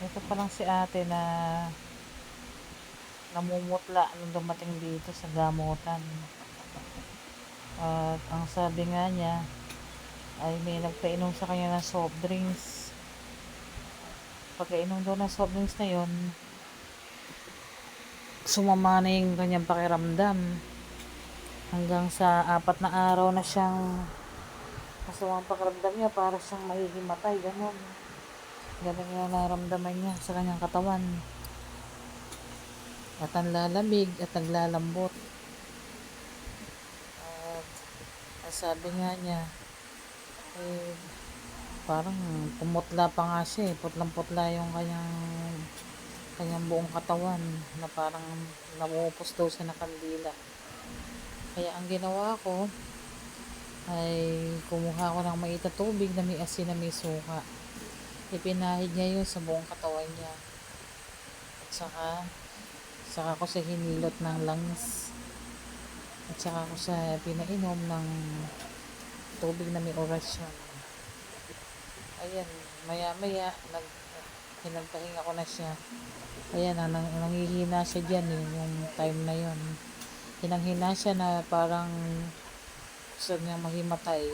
Ito pa lang si ate na namumutla nung dumating dito sa gamutan. At ang sabi nga niya ay may nagpainom sa kanya ng soft drinks. Pagkainom daw ng soft drinks na yon, sumama na yung kanyang pakiramdam. Hanggang sa 4 na araw na siyang masamang pakiramdam niya, para siyang mahihimatay, ganun. Ganun yung naramdaman niya sa kanyang katawan. At ang lalamig at naglalambot. At ang sabi nga niya, eh, parang pumutla pa nga siya eh. Putlang-putla yung kanyang buong katawan, na parang namupos daw siya ng kandila. Kaya ang ginawa ko ay kumuha ko ng mainit na tubig na may asin na may suka. Ipinahid niya yun sa buong katawan niya. At saka ko sa hinilot ng langis. At saka ko sa pinainom ng tubig na may orasyon. Ayan, maya-maya pinagpahinga ko na siya. Ayan, nangihina siya dyan yung time na yon. Hinanghina siya na parang gusto niya mahimatay.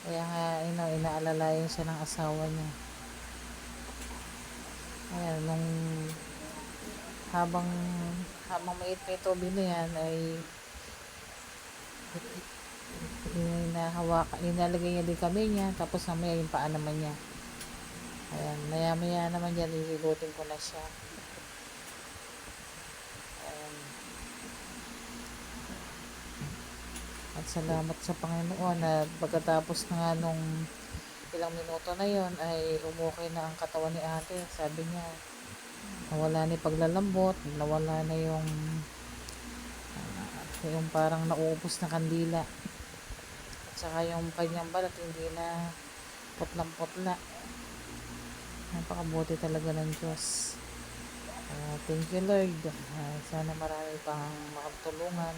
Kaya nga, inaalalayan siya ng asawa niya. Ayan, habang mait may tubig na yan, ay inalagay niya din kami niya, tapos namaya yung paa naman niya. Ayan, maya naman yan, ihilutin ko na siya. Ayan. At salamat sa Panginoon na pagkatapos na nga nung ilang minuto na yon, ay umukay na ang katawan ni ate. Sabi niya, nawala na yung paglalambot, nawala na yung parang nauubos na kandila. At saka yung kanyang balat hindi na putlang-putla. Napakabuti talaga ng Diyos. Thank you Lord. Sana marami pang makatulungan.